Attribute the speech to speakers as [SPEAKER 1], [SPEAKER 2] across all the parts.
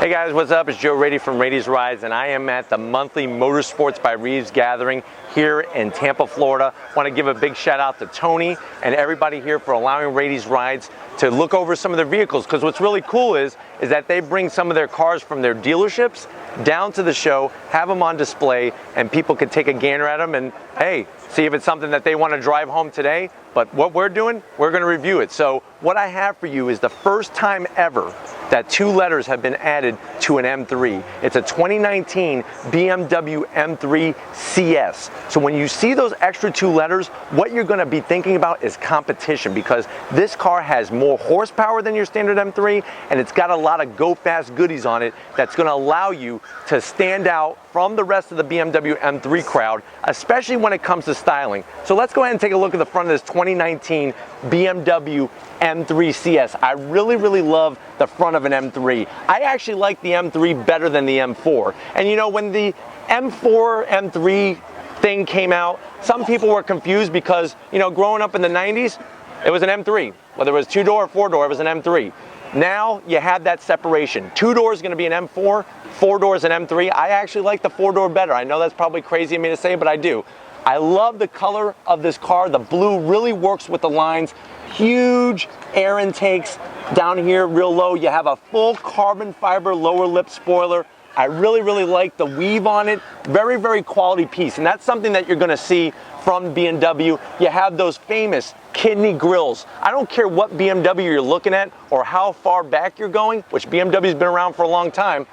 [SPEAKER 1] Hey guys, what's up? It's Joe Raiti from Raiti's Rides, and I am at the monthly Motorsports by Reeves gathering here in Tampa, Florida. I want to give a big shout out to Tony and everybody here for allowing Raiti's Rides to look over some of their vehicles, because what's really cool is that they bring some of their cars from their dealerships down to the show, have them on display, and people can take a gander at them and, hey, see if it's something that they want to drive home today. But what we're doing, we're going to review it. So what I have for you is the first time ever that 2 letters have been added to an M3. It's a 2019 BMW M3 CS. So when you see those extra 2 letters, what you're going to be thinking about is competition, because this car has more horsepower than your standard M3, and it's got a lot of go fast goodies on it that's going to allow you to stand out from the rest of the BMW M3 crowd, especially when it comes to styling. So let's go ahead and take a look at the front of this 2019 BMW M3 CS. I really love the front of an M3. I actually like the M3 better than the M4. And you know, when the M4, M3 thing came out, some people were confused because, you know, growing up in the 90s, it was an M3. Whether it was 2-door or 4-door, it was an M3. Now you have that separation. 2-door is going to be an M4, 4-door is an M3. I actually like the 4-door better. I know that's probably crazy of me to say, but I do. I love the color of this car. The blue really works with the lines. Huge air intakes down here real low. You have a full carbon fiber lower lip spoiler. I really like the weave on it. Very quality piece, and that's something that you're going to see from BMW. You have those famous kidney grills. I don't care what BMW you're looking at or how far back you're going, which BMW's been around for a long time,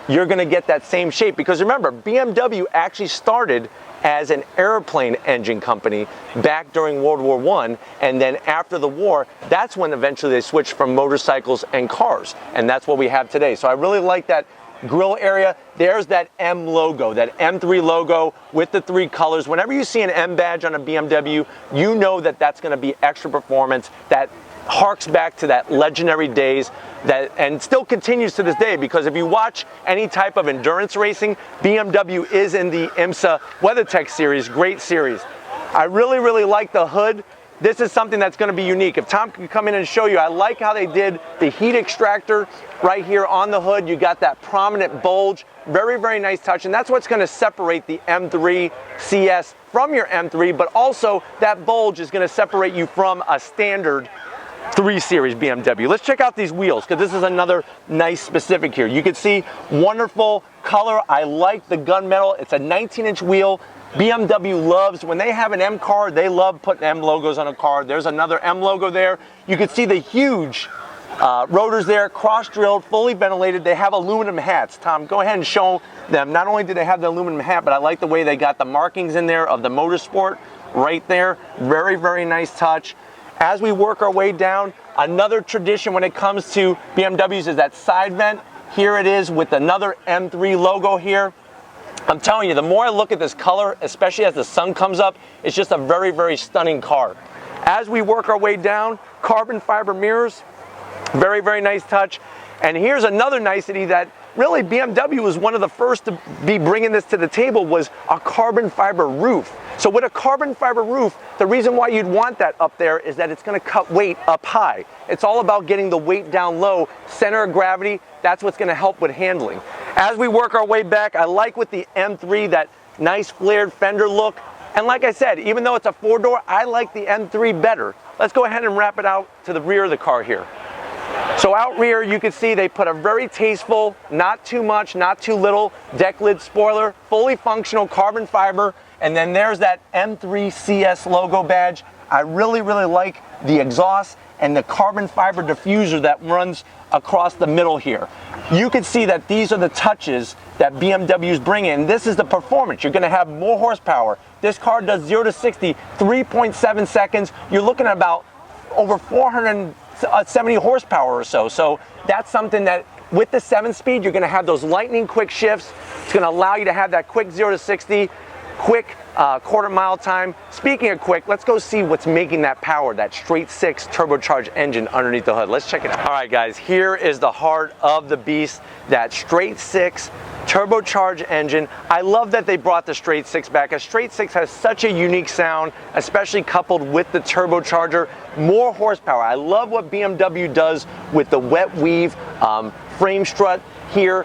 [SPEAKER 1] you're going to get that same shape. Because remember, BMW actually started as an airplane engine company back during World War I, and then after the war, that's when eventually they switched from motorcycles and cars, and that's what we have today. So I really like that grill area. There's that M logo, that M3 logo with the 3 colors. Whenever you see an M badge on a BMW, you know that that's going to be extra performance. That harks back to that legendary days, that and still continues to this day, because if you watch any type of endurance racing, BMW is in the IMSA WeatherTech series. Great series. I really like the hood. This is something that's going to be unique. If Tom can come in and show you, I like how they did the heat extractor right here on the hood. You got that prominent bulge. Very nice touch, and that's what's going to separate the M3 CS from your M3, but also that bulge is going to separate you from a standard 3 Series BMW. Let's check out these wheels, because this is another nice specific here. You can see wonderful color. I like the gunmetal. It's a 19-inch wheel. BMW loves, when they have an M car, they love putting M logos on a car. There's another M logo there. You can see the huge rotors there, cross-drilled, fully ventilated. They have aluminum hats. Tom, go ahead and show them. Not only do they have the aluminum hat, but I like the way they got the markings in there of the Motorsport right there. Very nice touch. As we work our way down, another tradition when it comes to BMWs is that side vent. Here it is with another M3 logo here. I'm telling you, the more I look at this color, especially as the sun comes up, it's just a very stunning car. As we work our way down, carbon fiber mirrors, very nice touch. And here's another nicety that really BMW was one of the first to be bringing this to the table, was a carbon fiber roof. So with a carbon fiber roof, the reason why you'd want that up there is that it's going to cut weight up high. It's all about getting the weight down low, center of gravity. That's what's going to help with handling. As we work our way back, I like with the M3 that nice flared fender look. And like I said, even though it's a 4-door, I like the M3 better. Let's go ahead and wrap it out to the rear of the car here. So out rear, you can see they put a very tasteful, not too much, not too little, deck lid spoiler, fully functional carbon fiber, and then there's that M3 CS logo badge. I really like the exhaust and the carbon fiber diffuser that runs across the middle here. You can see that these are the touches that BMWs bring in. This is the performance. You're going to have more horsepower. This car does 0 to 60, 3.7 seconds. You're looking at about over 470 horsepower or so. So that's something that with the 7-speed, you're going to have those lightning quick shifts. It's going to allow you to have that quick 0 to 60, quick quarter-mile time. Speaking of quick, let's go see what's making that power, that straight 6 turbocharged engine underneath the hood. Let's check it out. All right, guys, here is the heart of the beast, that straight 6 turbocharged engine. I love that they brought the straight 6 back. A straight 6 has such a unique sound, especially coupled with the turbocharger. More horsepower. I love what BMW does with the wet weave frame strut here,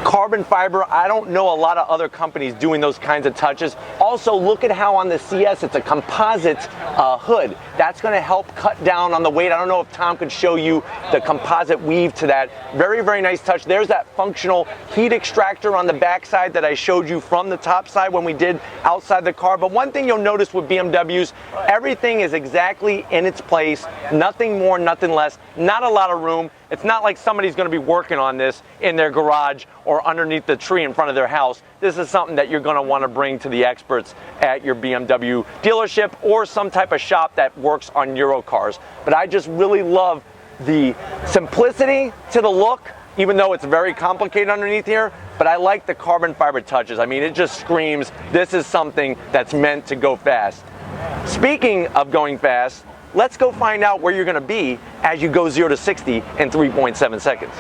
[SPEAKER 1] carbon fiber. I don't know a lot of other companies doing those kinds of touches. Also, look at how on the CS it's a composite hood. That's going to help cut down on the weight. I don't know if Tom could show you the composite weave to that. Very, very nice touch. There's that functional heat extractor on the backside that I showed you from the top side when we did outside the car. But one thing you'll notice with BMWs, everything is exactly in its place. Nothing more, nothing less. Not a lot of room. It's not like somebody's going to be working on this in their garage or underneath the tree in front of their house. This is something that you're going to want to bring to the experts at your BMW dealership or some type of shop that works on Euro cars. But I just really love the simplicity to the look, even though it's very complicated underneath here. But I like the carbon fiber touches. I mean, it just screams, this is something that's meant to go fast. Speaking of going fast, let's go find out where you're going to be as you go 0 to 60 in 3.7 seconds.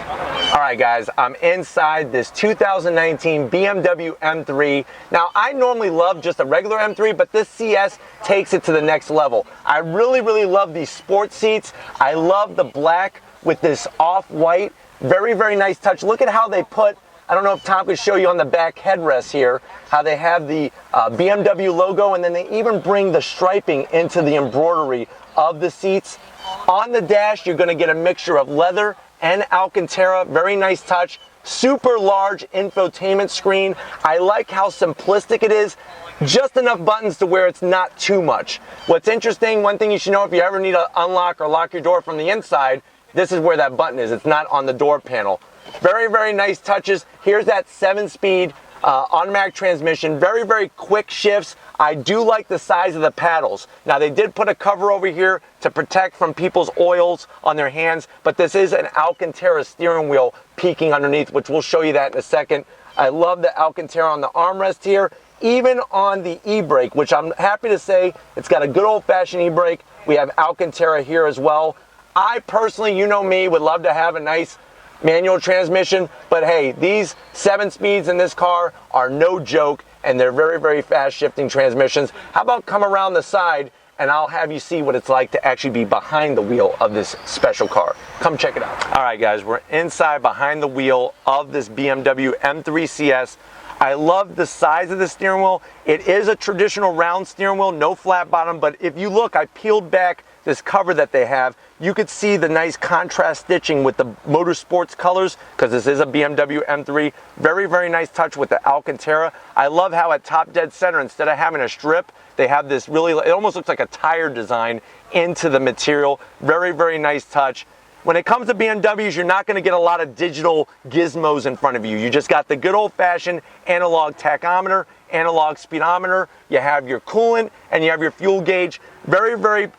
[SPEAKER 1] All right, guys, I'm inside this 2019 BMW M3. Now, I normally love just a regular M3, but this CS takes it to the next level. I really, really love these sports seats. I love the black with this off-white. Very, very nice touch. Look at how they put, I don't know if Tom could show you on the back headrest here, how they have the BMW logo, and then they even bring the striping into the embroidery of the seats. On the dash, you're going to get a mixture of leather and Alcantara. Very nice touch. Super large infotainment screen. I like how simplistic it is. Just enough buttons to where it's not too much. What's interesting, one thing you should know, if you ever need to unlock or lock your door from the inside, this is where that button is. It's not on the door panel. Very, very nice touches. Here's that 7-speed automatic transmission. Very, very quick shifts. I do like the size of the paddles. Now, they did put a cover over here to protect from people's oils on their hands, but this is an Alcantara steering wheel peeking underneath, which we'll show you that in a second. I love the Alcantara on the armrest here. Even on the e-brake, which I'm happy to say, it's got a good old-fashioned e-brake. We have Alcantara here as well. I personally, you know me, would love to have a nice manual transmission, but hey, these 7 speeds in this car are no joke, and they're very, very fast shifting transmissions. How about come around the side and I'll have you see what it's like to actually be behind the wheel of this special car. Come check it out. All right, guys, we're inside behind the wheel of this BMW M3 CS. I love the size of the steering wheel. It is a traditional round steering wheel, no flat bottom, but if you look, I peeled back this cover that they have. You could see the nice contrast stitching with the motorsports colors, because this is a BMW M3. Very, very nice touch with the Alcantara. I love how at top dead center, instead of having a strip, they have this really, it almost looks like a tire design into the material. Very, very nice touch. When it comes to BMWs, you're not going to get a lot of digital gizmos in front of you. You just got the good old-fashioned analog tachometer, analog speedometer. You have your coolant, and you have your fuel gauge. Very, very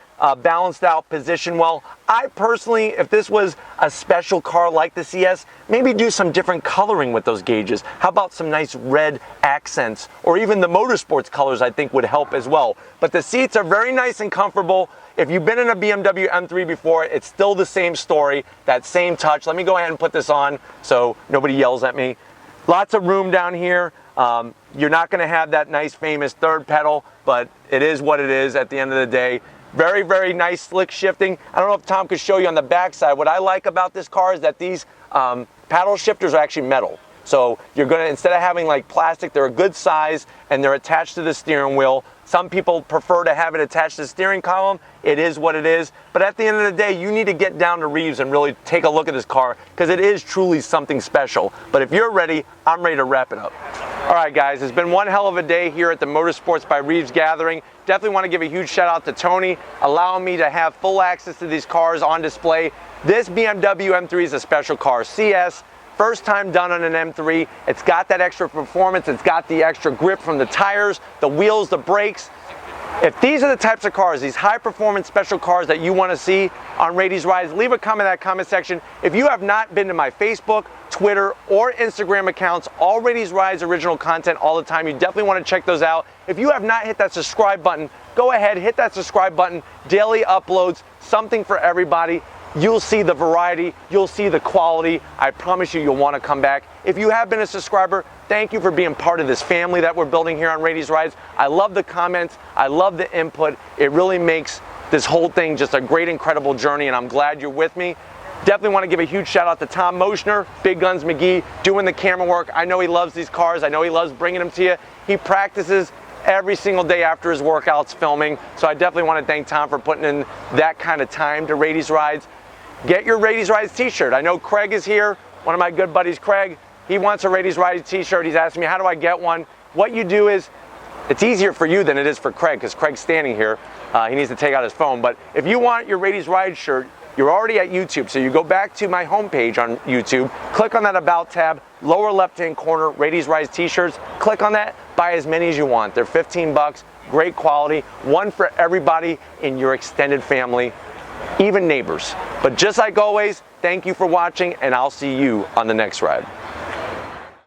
[SPEAKER 1] balanced out, position well. I personally, if this was a special car like the CS, maybe do some different coloring with those gauges. How about some nice red accents, or even the motorsports colors I think would help as well. But the seats are very nice and comfortable. If you've been in a BMW M3 before, it's still the same story, that same touch. Let me go ahead and put this on so nobody yells at me. Lots of room down here. You're not going to have that nice famous third pedal, but it is what it is at the end of the day. Very, very nice slick shifting. I don't know if Tom could show you on the backside. What I like about this car is that these paddle shifters are actually metal. So you're going to, instead of having like plastic, they're a good size and they're attached to the steering wheel. Some people prefer to have it attached to the steering column. It is what it is. But at the end of the day, you need to get down to Reeves and really take a look at this car, because it is truly something special. But if you're ready, I'm ready to wrap it up. All right, guys, it's been one hell of a day here at the Motorsports by Reeves gathering. Definitely want to give a huge shout out to Tony, allowing me to have full access to these cars on display. This BMW M3 is a special car, CS. First time done on an M3. It's got that extra performance. It's got the extra grip from the tires, the wheels, the brakes. If these are the types of cars, these high performance special cars that you want to see on Raity's Rides, leave a comment in that comment section. If you have not been to my Facebook, Twitter, or Instagram accounts, all Raity's Rides original content all the time, you definitely want to check those out. If you have not hit that subscribe button, go ahead, hit that subscribe button. Daily uploads, something for everybody. You'll see the variety, you'll see the quality. I promise you, you'll want to come back. If you have been a subscriber, thank you for being part of this family that we're building here on Raity's Rides. I love the comments, I love the input. It really makes this whole thing just a great, incredible journey, and I'm glad you're with me. Definitely want to give a huge shout out to Tom Moschner, Big Guns McGee, doing the camera work. I know he loves these cars. I know he loves bringing them to you. He practices every single day after his workouts filming. So I definitely want to thank Tom for putting in that kind of time to Raity's Rides. Get your Raity's Rides t-shirt. I know Craig is here, one of my good buddies, Craig. He wants a Raity's Rides t-shirt. He's asking me, how do I get one? What you do is, it's easier for you than it is for Craig, because Craig's standing here. He needs to take out his phone. But if you want your Raity's Rides shirt, you're already at YouTube. So you go back to my homepage on YouTube, click on that About tab, lower left-hand corner, Raity's Rides t-shirts. Click on that, buy as many as you want. They're 15 bucks, great quality, one for everybody in your extended family, even neighbors. But just like always, thank you for watching, and I'll see you on the next ride.